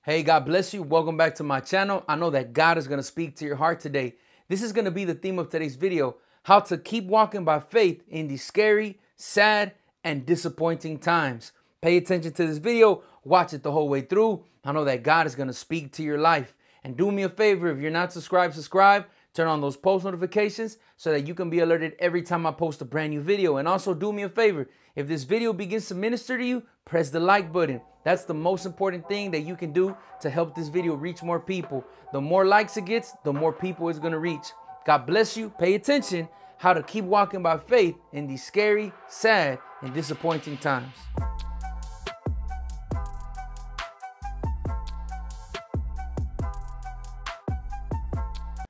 Hey, God bless you. Welcome back to my channel. I know that God is going to speak to your heart today. This is going to be the theme of today's video, how to keep walking by faith in these scary, sad, and disappointing times. Pay attention to this video. Watch it the whole way through. I know that God is going to speak to your life. And do me a favor, if you're not subscribed, subscribe. Turn on those post notifications so that you can be alerted every time I post a brand new video. And also do me a favor, if this video begins to minister to you, press the like button. That's the most important thing that you can do to help this video reach more people. The more likes it gets, the more people it's going to reach. God bless you. Pay attention how to keep walking by faith in these scary, sad, and disappointing times.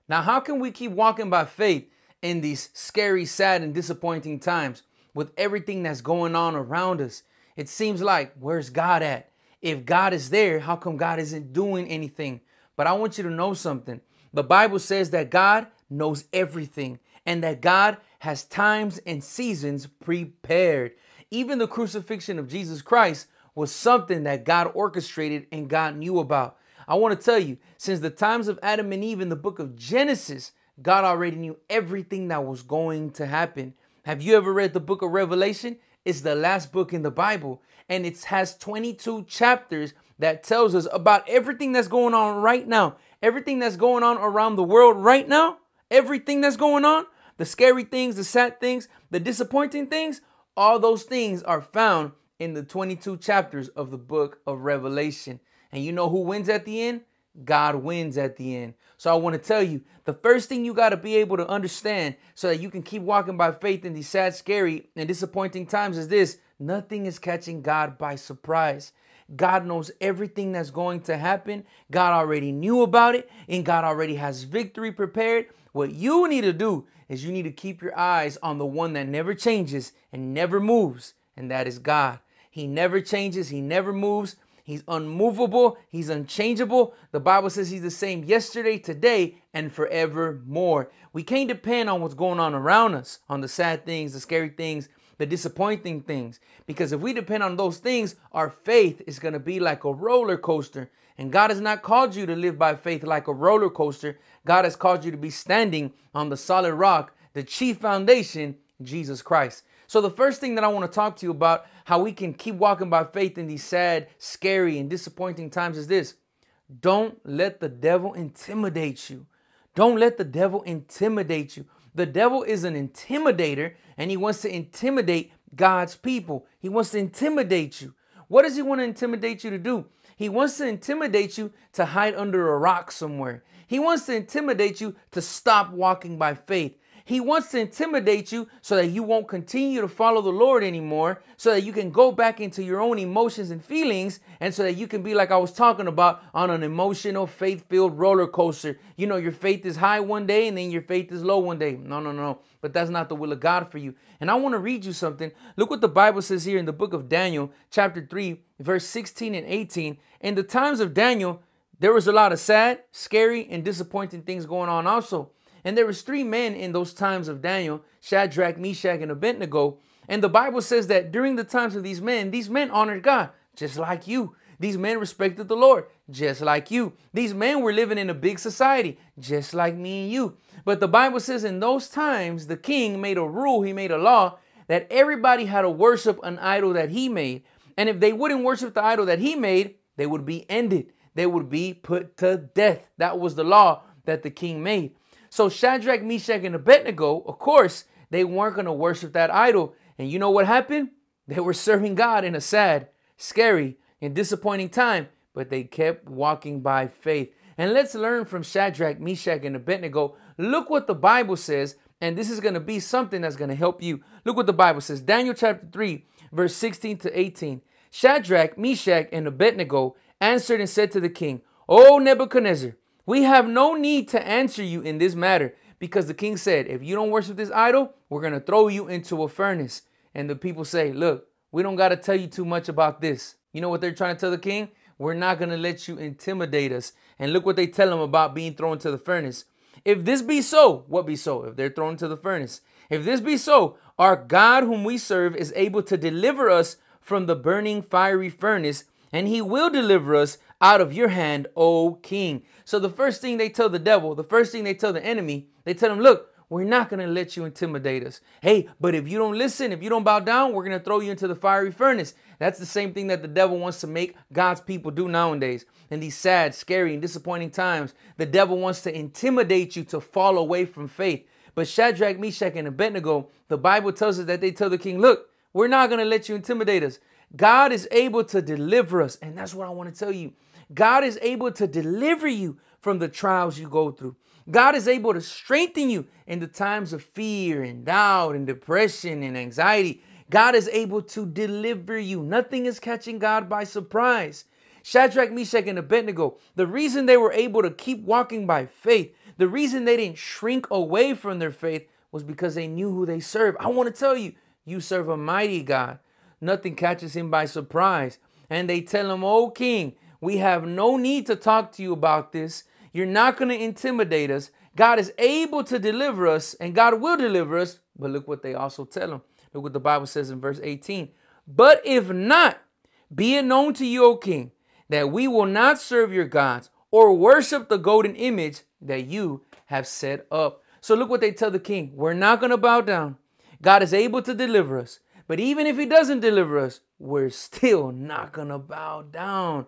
Now, how can we keep walking by faith in these scary, sad, and disappointing times with everything that's going on around us? It seems like, where's God at? If God is there, how come God isn't doing anything? But I want you to know something. The Bible says that God knows everything and that God has times and seasons prepared. Even the crucifixion of Jesus Christ was something that God orchestrated and God knew about. I want to tell you, since the times of Adam and Eve in the book of Genesis, God already knew everything that was going to happen. Have you ever read the book of Revelation? It's the last book in the Bible, and it has 22 chapters that tells us about everything that's going on right now, everything that's going on around the world right now, everything that's going on, the scary things, the sad things, the disappointing things, all those things are found in the 22 chapters of the book of Revelation. And you know who wins at the end? God wins at the end. So I want to tell you, the first thing you got to be able to understand so that you can keep walking by faith in these sad, scary, and disappointing times is this: nothing is catching God by surprise. God knows everything that's going to happen. God already knew about it, and God already has victory prepared. What you need to do is you need to keep your eyes on the one that never changes and never moves, and that is God. He never changes. He never moves. He's unmovable. He's unchangeable. The Bible says he's the same yesterday, today, and forevermore. We can't depend on what's going on around us, on the sad things, the scary things, the disappointing things. Because if we depend on those things, our faith is going to be like a roller coaster. And God has not called you to live by faith like a roller coaster. God has called you to be standing on the solid rock, the chief foundation, Jesus Christ. So the first thing that I want to talk to you about, how we can keep walking by faith in these sad, scary, and disappointing times is this: don't let the devil intimidate you. Don't let the devil intimidate you. The devil is an intimidator, and he wants to intimidate God's people. He wants to intimidate you. What does he want to intimidate you to do? He wants to intimidate you to hide under a rock somewhere. He wants to intimidate you to stop walking by faith. He wants to intimidate you so that you won't continue to follow the Lord anymore, so that you can go back into your own emotions and feelings, and so that you can be, like I was talking about, on an emotional, faith-filled roller coaster. You know, your faith is high one day and then your faith is low one day. No. But that's not the will of God for you. And I want to read you something. Look what the Bible says here in the book of Daniel, chapter 3, verse 16 and 18. In the times of Daniel, there was a lot of sad, scary, and disappointing things going on also. And there was 3 men in those times of Daniel, Shadrach, Meshach, and Abednego. And the Bible says that during the times of these men honored God, just like you. These men respected the Lord, just like you. These men were living in a big society, just like me and you. But the Bible says in those times, the king made a rule, he made a law, that everybody had to worship an idol that he made. And if they wouldn't worship the idol that he made, they would be ended. They would be put to death. That was the law that the king made. So Shadrach, Meshach, and Abednego, of course, they weren't going to worship that idol. And you know what happened? They were serving God in a sad, scary, and disappointing time, but they kept walking by faith. And let's learn from Shadrach, Meshach, and Abednego. Look what the Bible says, and this is going to be something that's going to help you. Look what the Bible says. Daniel chapter 3, verse 16 to 18. Shadrach, Meshach, and Abednego answered and said to the king, "O Nebuchadnezzar, we have no need to answer you in this matter," because the king said, if you don't worship this idol, we're going to throw you into a furnace. And the people say, look, we don't got to tell you too much about this. You know what they're trying to tell the king? We're not going to let you intimidate us. And look what they tell him about being thrown to the furnace. If this be so, what be so? If they're thrown to the furnace. If this be so, our God whom we serve is able to deliver us from the burning fiery furnace, and he will deliver us out of your hand, O king. So the first thing they tell the devil, the first thing they tell the enemy, they tell him, look, we're not going to let you intimidate us. Hey, but if you don't listen, if you don't bow down, we're going to throw you into the fiery furnace. That's the same thing that the devil wants to make God's people do nowadays. In these sad, scary, and disappointing times, the devil wants to intimidate you to fall away from faith. But Shadrach, Meshach, and Abednego, the Bible tells us that they tell the king, look, we're not going to let you intimidate us. God is able to deliver us. And that's what I want to tell you. God is able to deliver you from the trials you go through. God is able to strengthen you in the times of fear and doubt and depression and anxiety. God is able to deliver you. Nothing is catching God by surprise. Shadrach, Meshach, and Abednego, the reason they were able to keep walking by faith, the reason they didn't shrink away from their faith was because they knew who they served. I want to tell you, you serve a mighty God. Nothing catches him by surprise. And they tell him, oh, king, we have no need to talk to you about this. You're not going to intimidate us. God is able to deliver us, and God will deliver us. But look what they also tell him. Look what the Bible says in verse 18. But if not, be it known to you, O king, that we will not serve your gods or worship the golden image that you have set up. So look what they tell the king. We're not going to bow down. God is able to deliver us. But even if he doesn't deliver us, we're still not going to bow down.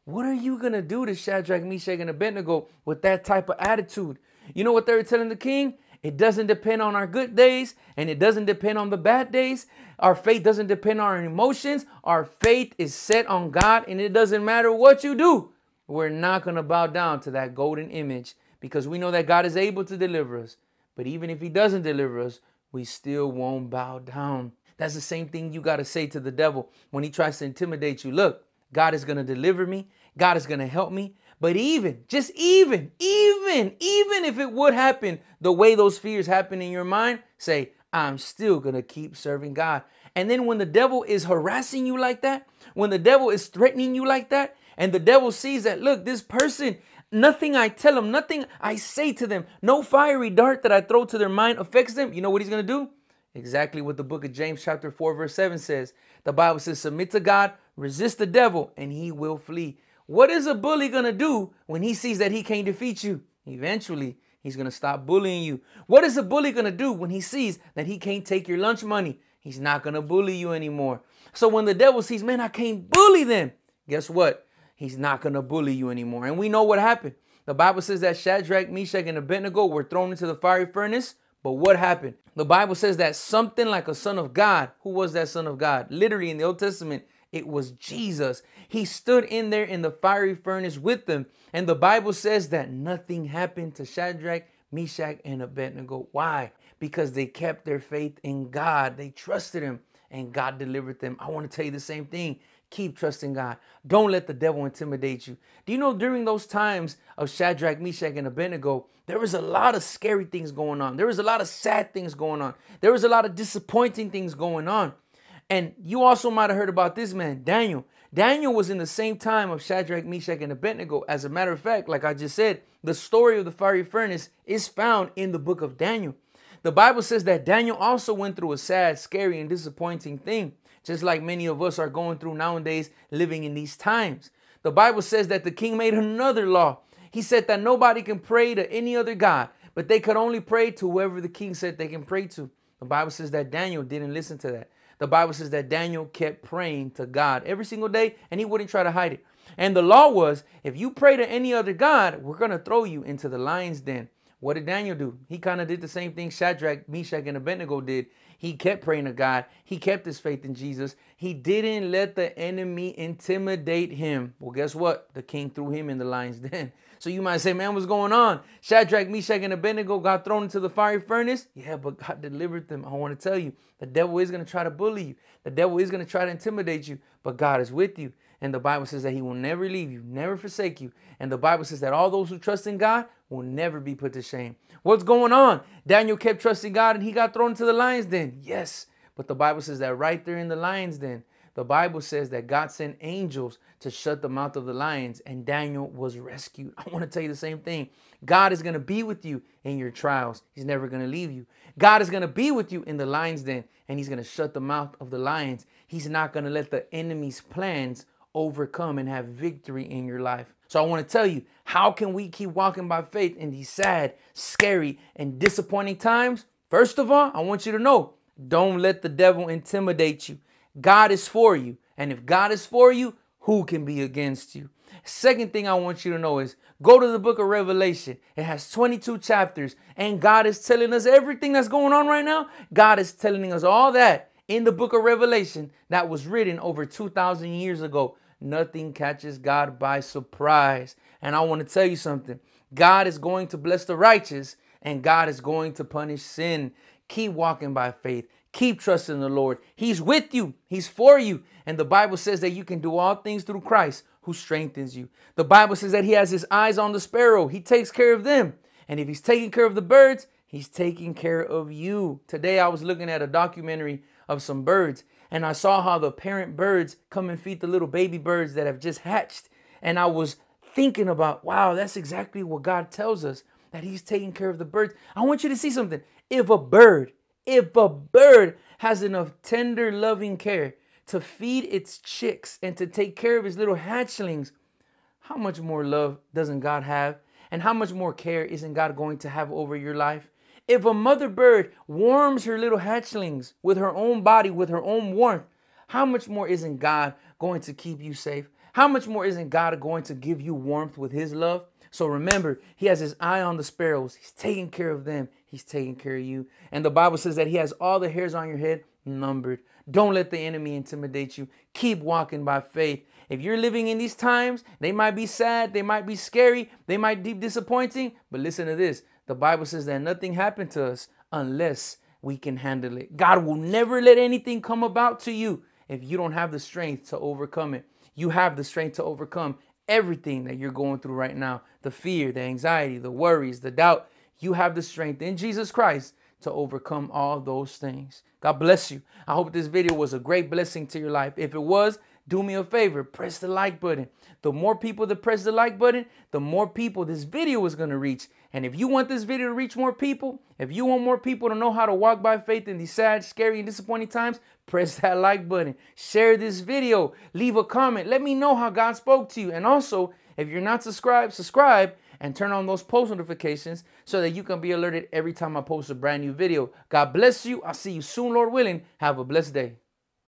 What are you going to do to Shadrach, Meshach, and Abednego with that type of attitude? You know what they were telling the king? It doesn't depend on our good days, and it doesn't depend on the bad days. Our faith doesn't depend on our emotions. Our faith is set on God, and it doesn't matter what you do. We're not going to bow down to that golden image because we know that God is able to deliver us. But even if he doesn't deliver us, we still won't bow down. That's the same thing you got to say to the devil when he tries to intimidate you. Look, God is going to deliver me. God is going to help me. But even if it would happen the way those fears happen in your mind, say, I'm still going to keep serving God. And then when the devil is harassing you like that, when the devil is threatening you like that, and the devil sees that, look, this person, nothing I tell them, nothing I say to them, no fiery dart that I throw to their mind affects them. You know what he's going to do? Exactly what the book of James chapter 4 verse 7 says. The Bible says, submit to God, resist the devil, and he will flee. What is a bully going to do when he sees that he can't defeat you? Eventually, he's going to stop bullying you. What is a bully going to do when he sees that he can't take your lunch money? He's not going to bully you anymore. So when the devil sees, man, I can't bully them, guess what? He's not going to bully you anymore. And we know what happened. The Bible says that Shadrach, Meshach, and Abednego were thrown into the fiery furnace. But what happened? The Bible says that something like a son of God. Who was that son of God? Literally in the Old Testament, it was Jesus. He stood in there in the fiery furnace with them. And the Bible says that nothing happened to Shadrach, Meshach, and Abednego. Why? Because they kept their faith in God. They trusted him and God delivered them. I want to tell you the same thing. Keep trusting God. Don't let the devil intimidate you. Do you know during those times of Shadrach, Meshach, and Abednego, there was a lot of scary things going on. There was a lot of sad things going on. There was a lot of disappointing things going on. And you also might have heard about this man, Daniel. Daniel was in the same time of Shadrach, Meshach, and Abednego. As a matter of fact, like I just said, the story of the fiery furnace is found in the book of Daniel. The Bible says that Daniel also went through a sad, scary, and disappointing thing, just like many of us are going through nowadays living in these times. The Bible says that the king made another law. He said that nobody can pray to any other God, but they could only pray to whoever the king said they can pray to. The Bible says that Daniel didn't listen to that. The Bible says that Daniel kept praying to God every single day, and he wouldn't try to hide it. And the law was, if you pray to any other God, we're going to throw you into the lion's den. What did Daniel do? He kind of did the same thing Shadrach, Meshach, and Abednego did. He kept praying to God. He kept his faith in Jesus. He didn't let the enemy intimidate him. Well, guess what? The king threw him in the lion's den. So you might say, man, what's going on? Shadrach, Meshach, and Abednego got thrown into the fiery furnace. Yeah, but God delivered them. I want to tell you, the devil is going to try to bully you. The devil is going to try to intimidate you, but God is with you. And the Bible says that he will never leave you, never forsake you. And the Bible says that all those who trust in God will never be put to shame. What's going on? Daniel kept trusting God and he got thrown into the lion's den. Yes, but the Bible says that right there in the lion's den, the Bible says that God sent angels to shut the mouth of the lions and Daniel was rescued. I want to tell you the same thing. God is going to be with you in your trials. He's never going to leave you. God is going to be with you in the lion's den and he's going to shut the mouth of the lions. He's not going to let the enemy's plans overcome and have victory in your life. So I want to tell you, how can we keep walking by faith in these sad, scary, and disappointing times? First of all, I want you to know, don't let the devil intimidate you. God is for you. And if God is for you, who can be against you? Second thing I want you to know is go to the book of Revelation. It has 22 chapters, and God is telling us everything that's going on right now. God is telling us all that in the book of Revelation that was written over 2,000 years ago. Nothing catches God by surprise. And I want to tell you something. God is going to bless the righteous, and God is going to punish sin. Keep walking by faith. Keep trusting the Lord. He's with you. He's for you. And the Bible says that you can do all things through Christ who strengthens you. The Bible says that he has his eyes on the sparrow. He takes care of them. And if he's taking care of the birds, he's taking care of you. Today I was looking at a documentary of some birds, and I saw how the parent birds come and feed the little baby birds that have just hatched. And I was thinking about, wow, that's exactly what God tells us, that he's taking care of the birds. I want you to see something. If a bird has enough tender, loving care to feed its chicks and to take care of his little hatchlings, how much more love doesn't God have? And how much more care isn't God going to have over your life? If a mother bird warms her little hatchlings with her own body, with her own warmth, how much more isn't God going to keep you safe? How much more isn't God going to give you warmth with his love? So remember, he has his eye on the sparrows. He's taking care of them. He's taking care of you. And the Bible says that he has all the hairs on your head numbered. Don't let the enemy intimidate you. Keep walking by faith. If you're living in these times, they might be sad, they might be scary, they might be disappointing. But listen to this. The Bible says that nothing happened to us unless we can handle it. God will never let anything come about to you if you don't have the strength to overcome it. You have the strength to overcome everything that you're going through right now. The fear, the anxiety, the worries, the doubt. You have the strength in Jesus Christ to overcome all those things. God bless you. I hope this video was a great blessing to your life. If it was, do me a favor, press the like button. The more people that press the like button, the more people this video is going to reach. And if you want this video to reach more people, if you want more people to know how to walk by faith in these sad, scary, and disappointing times, press that like button. Share this video. Leave a comment. Let me know how God spoke to you. And also, if you're not subscribed, subscribe and turn on those post notifications so that you can be alerted every time I post a brand new video. God bless you. I'll see you soon, Lord willing. Have a blessed day.